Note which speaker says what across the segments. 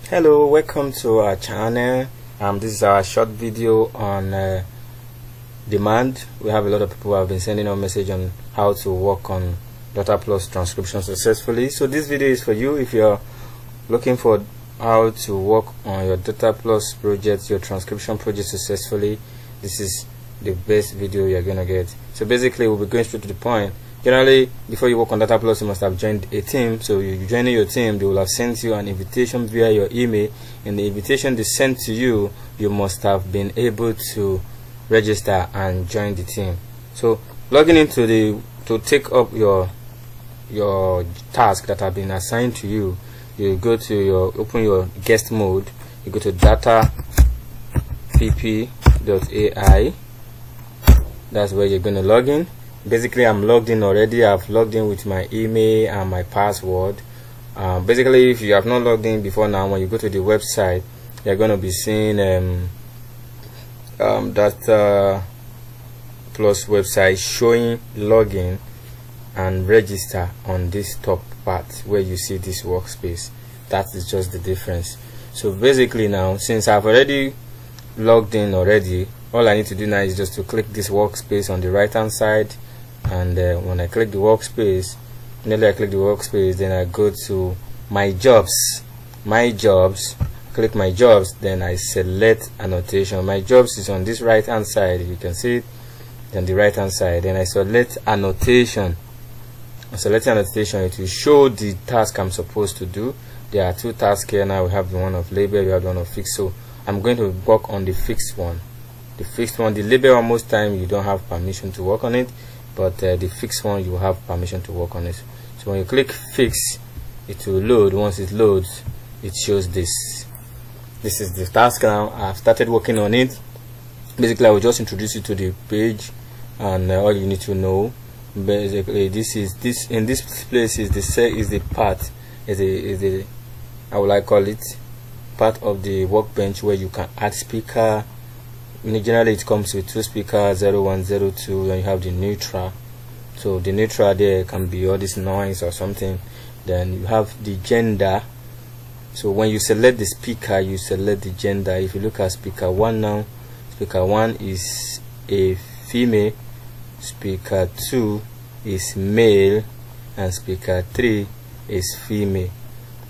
Speaker 1: Hello, welcome to our channel. This is our short video on demand. We have a lot of people who have been sending us message on how to work on Data Plus transcription successfully. So this video is for you if you're looking for how to work on your Data Plus project, your transcription project successfully. This is the best video you're gonna get. So basically we'll be going straight to the point. Generally, before you work on Data Plus, you must have joined a team. So you joining your team, they will have sent you an invitation via your email. In the invitation they sent to you, you must have been able to register and join the team. So logging into to take up your task that have been assigned to you, you go to open your guest mode. You go to datapp.ai. That's where you're going to log in. Basically, I'm logged in already. I've logged in with my email and my password. Basically, if you have not logged in before now, when you go to the website, you're going to be seeing Data Plus website showing login and register on this top part where you see this workspace. That is just the difference. So basically now, since I've already logged in already, all I need to do now is just to click this workspace on the right hand side. And when I click the workspace, then I go to my jobs, click my jobs, then I select annotation. My jobs is on this right hand side, you can see it on the right hand side. Then I select annotation. Selecting annotation, it will show the task I'm supposed to do. There are two tasks here now. We have the one of label, we have the one of fixed. So I'm going to work on the fixed one. The label, most time you don't have permission to work on it, but the fixed one you have permission to work on it. So when you click fix, it will load. Once it loads, it shows this. This is the task now. I've started working on it. Basically, I will just introduce you to the page, and all you need to know. Basically, in this place is the part, how will I call it, part of the workbench where you can add speaker. Generally it comes with two speakers, 01, 02, and you have the neutral. So the neutral there can be all this noise or something. Then you have the gender. So when you select the speaker, you select the gender. If you look at speaker 1 now, speaker 1 is a female, speaker 2 is male, and speaker 3 is female.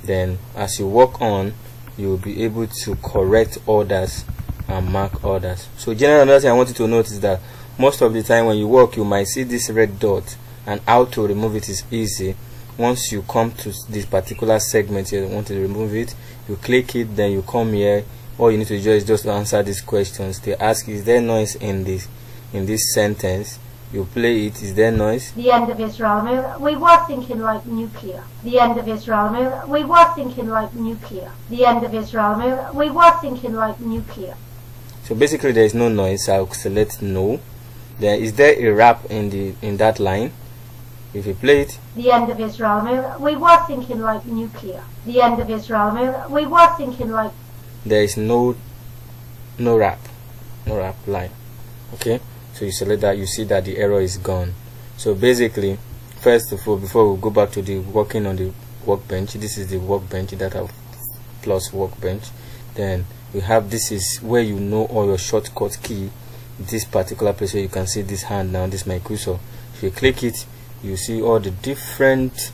Speaker 1: Then as you work on, you will be able to correct orders and mark orders. So generally, another thing I want you to notice that most of the time when you work, you might see this red dot, and how to remove it is easy. Once you come to this particular segment here, you want to remove it, you click it, then you come here. All you need to do is just to answer these questions. They ask, is there noise in this sentence? You play it. Is there noise?
Speaker 2: The end of Israel. We were thinking like nuclear. The end of Israel. We were thinking like nuclear. The end of Israel. We were thinking like nuclear.
Speaker 1: So basically there is no noise. I'll select no. Then is there a rap in that line? If you play it.
Speaker 2: The end of Israel. We were thinking like nuclear. The end of Israel. We were thinking like.
Speaker 1: There is no rap line. Okay. So you select that, you see that the error is gone. So basically, first of all, before we go back to the working on the workbench, this is the workbench, Data Plus workbench. Then we have, this is where you know all your shortcut key. This particular place where you can see this hand now, this is my cursor. If you click it, you see all the different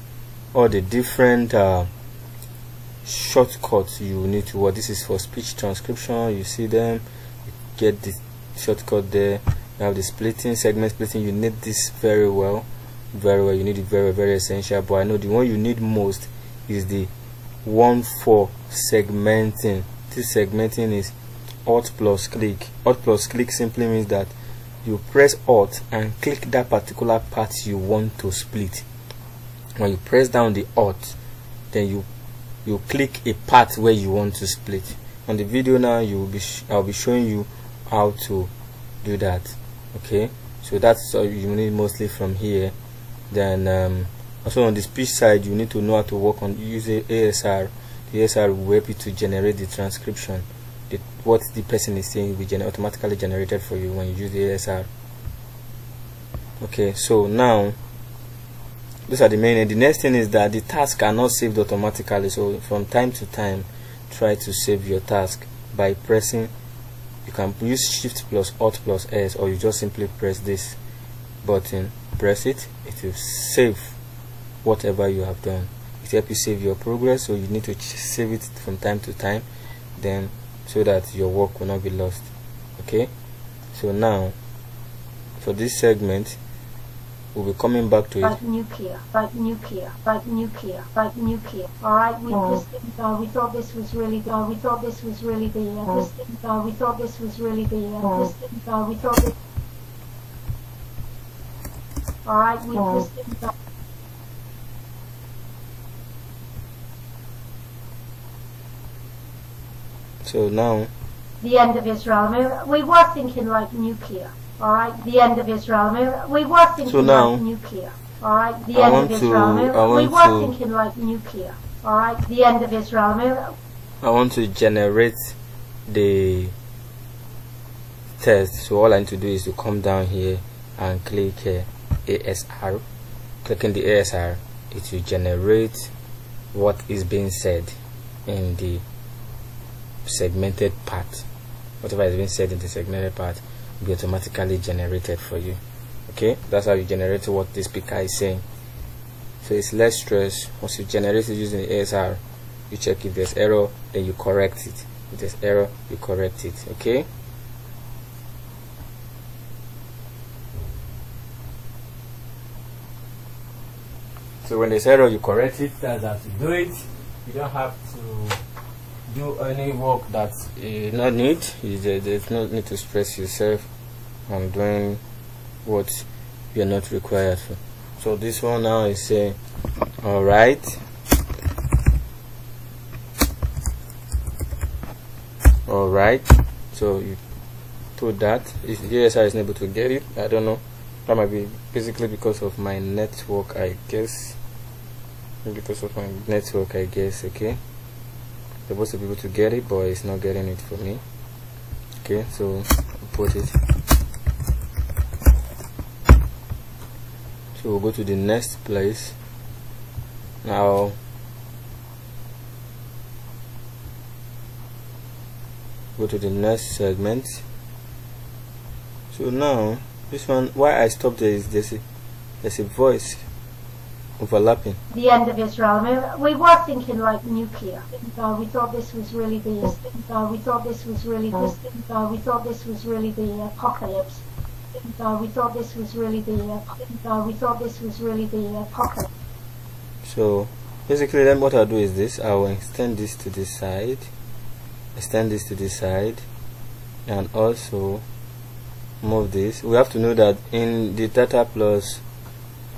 Speaker 1: shortcuts you need to work. This is for speech transcription. You see them. You get the shortcut there. You have the splitting, segment splitting. You need this very well. You need it very essential. But I know the one you need most is the one for segmenting. This segmenting is Alt plus click. Alt plus click simply means that you press Alt and click that particular part you want to split. When you press down the Alt, then you click a part where you want to split. On the video now, I'll be showing you how to do that. Okay, so that's all you need mostly from here. Then also on the speech side, you need to know how to work on using ASR. The ASR will help you to generate the transcription. What the person is saying will be automatically generated for you when you use the ASR. Okay, so now those are the main. And the next thing is that the tasks are not saved automatically. So from time to time, try to save your task by pressing, you can use Shift plus Alt plus S, or you just simply press this button, press it, it will save whatever you have done. It helps you save your progress, so you need to save it from time to time, then so that your work will not be lost. Okay, so now for this segment we'll be coming back to it.
Speaker 2: Like nuclear. Alright, we thought this was really good. We thought this was really the we thought this was really the we thought this. Alright, we
Speaker 1: So now
Speaker 2: the end of Israel. We were thinking like nuclear. Alright, the end of Israel. We were thinking like nuclear. Alright, the end of Israel. We were thinking like nuclear. Alright, the end of Israel.
Speaker 1: I want to generate the test. So all I need to do is to come down here and click ASR. Clicking the ASR, it will generate what is being said in the segmented part. Whatever is being said in the segmented part will be automatically generated for you. Okay, that's how you generate what the speaker is saying. So it's less stress. Once you generate it using the ASR, you check if there's error, then you correct it. If there's error, you correct it. Okay, so when there's error, you correct it. That's how to do it. You don't have to do any work that's not need. There's no need to stress yourself on doing what you're not required for. So this one now is saying alright, so you put that. If ASR is unable to get it, I don't know, that might be basically because of my network, I guess. Okay, supposed to be able to get it, but it's not getting it for me. Okay, so put it. So we'll go to the next place. Now go to the next segment. So now this one, why I stopped there is there's a voice overlapping.
Speaker 2: The end of Israel. We were thinking like nuclear. We thought this was really the we thought this was really the we thought this was really the apocalypse. We thought this was really the we thought this was really the apocalypse.
Speaker 1: So basically then what I'll do is this, I will extend this to this side, and also move this. We have to know that in the data plus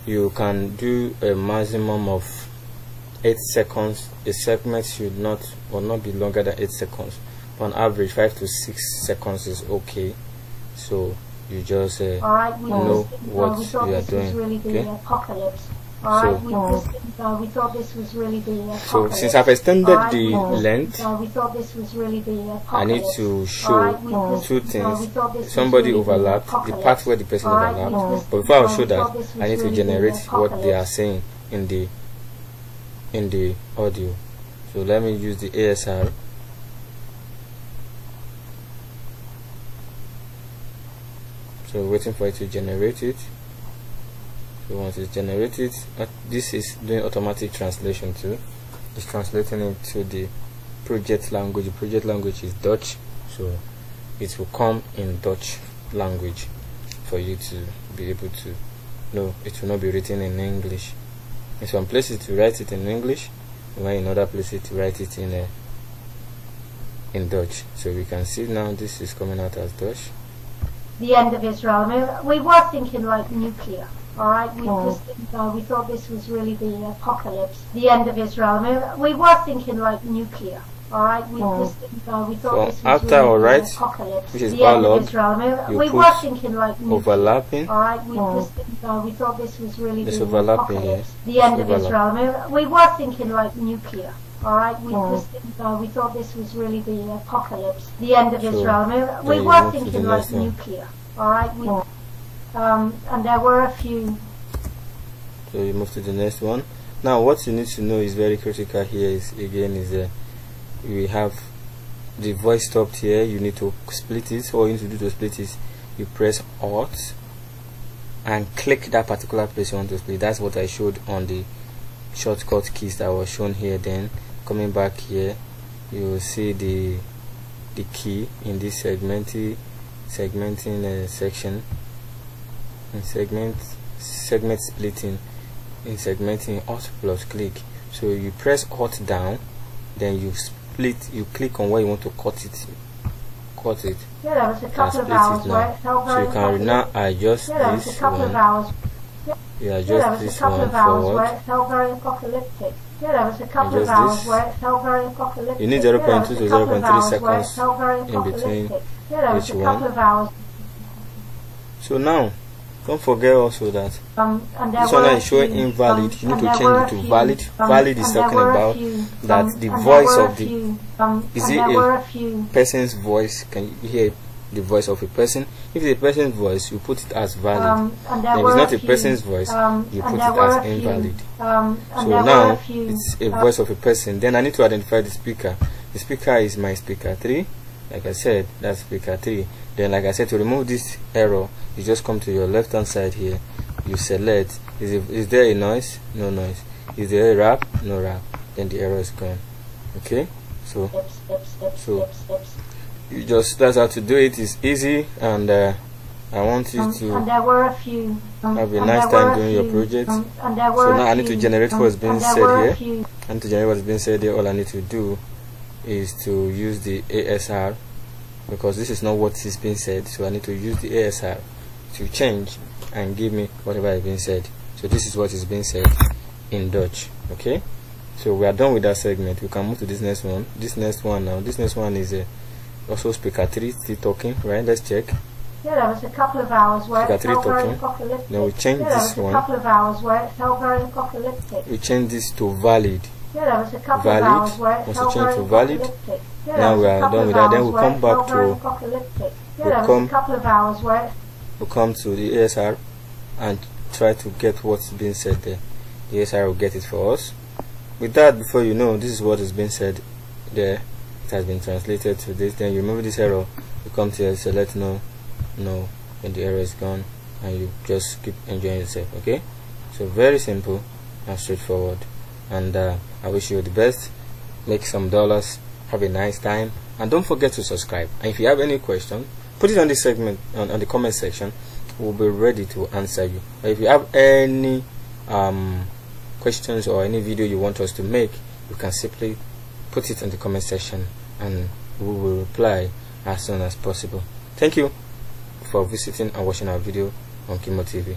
Speaker 1: you can do a maximum of 8 seconds. A segment should not be longer than 8 seconds. On average 5 to 6 seconds is okay. So you just know what you are doing. Okay? So since I've extended the length, I need to show two things. Somebody overlapped, the part where the person overlapped. But before I show that, I need to generate what they are saying in the audio. So let me use the ASR. So waiting for it to generate it. So once it's generated, this is doing automatic translation too. It's translating it to the project language. The project language is Dutch, so it will come in Dutch language for you to be able to know. It will not be written in English. In some places to write it in English, while in other places to write it in Dutch. So we can see now this is coming out as Dutch.
Speaker 2: The end of Israel. We were thinking like nuclear. Alright, we thought this was really the apocalypse. The end of Israel. We were thinking like nuclear. Alright, we thought this was
Speaker 1: after
Speaker 2: really
Speaker 1: alright,
Speaker 2: the apocalypse.
Speaker 1: Which is
Speaker 2: the end
Speaker 1: ballad,
Speaker 2: of Israel.
Speaker 1: you
Speaker 2: We
Speaker 1: put
Speaker 2: were thinking like nuclear.
Speaker 1: overlapping.
Speaker 2: Alright, we thought this was really
Speaker 1: There's
Speaker 2: the
Speaker 1: overlapping
Speaker 2: apocalypse.
Speaker 1: here.
Speaker 2: The end of Israel. We were thinking like nuclear. Alright, we thought this was really the apocalypse. The end of Israel. We were thinking like nuclear. Alright, and there were a few.
Speaker 1: So you move to the next one. Now what you need to know is very critical here is again we have the voice stopped here. You need to split it. All you need to do to split it, you press Alt and click that particular place you want to split. That's what I showed on the shortcut keys that was shown here. Then coming back here, you will see the key in this segmenting section, in segment splitting, in segmenting Alt plus click. So you press Alt down, then you split, you click on where you want to cut it.
Speaker 2: Yeah, there was a couple of hours where it felt very
Speaker 1: so you can now adjust this one. You adjust this one forward.
Speaker 2: Where it felt very apocalyptic. Yeah, there was a couple of hours where it felt very apocalyptic.
Speaker 1: You need 0.2 to 0.3 seconds in between each one. So now, don't forget also that this one is showing invalid. You need to change it to valid. Valid is talking about that the voice of the is it a person's voice? Can you hear the voice of a person? If it's a person's voice, you put it as valid. If it's not a person's voice, you put it as invalid. So now it's a voice of a person. Then I need to identify the speaker. The speaker is my speaker 3. Like I said, that's speaker 3. Then like I said, to remove this error, you just come to your left hand side here, you select, is there a noise? No noise. Is there a rap? No rap. Then the error is gone. Okay, so you just, that's how to do it. It's easy, and I want you to have a nice time doing your project. So now I need to generate what's being said here. And to generate what's being said here, all I need to do is to use the ASR, because this is not what is being said. So I need to use the ASR to change and give me whatever is being said. So this is what is being said in Dutch. Okay, so we are done with that segment. We can move to this next one. This next one now. This next one is also speaker 3 still talking, right? Let's check.
Speaker 2: Yeah, there was a couple of hours where it felt very apocalyptic.
Speaker 1: Then we change this one.
Speaker 2: A couple of hours where it felt very apocalyptic.
Speaker 1: We change this to valid.
Speaker 2: Yeah, there was a couple of hours where it felt very apocalyptic.
Speaker 1: Now we are done with that. Then we come back to we come to the ASR and try to get what's being said there. The ASR will get it for us. With that, before you know, this is what is being said there. It has been translated to this. Then you remember this error. You come to here, select no, when the error is gone, and you just keep enjoying yourself. Okay, so very simple and straightforward. And I wish you the best. Make some dollars. Have a nice time, and don't forget to subscribe. And if you have any question, put it on the segment on the comment section. We'll be ready to answer you. Or if you have any questions or any video you want us to make, you can simply put it in the comment section and we will reply as soon as possible. Thank you for visiting and watching our video on Kimo TV.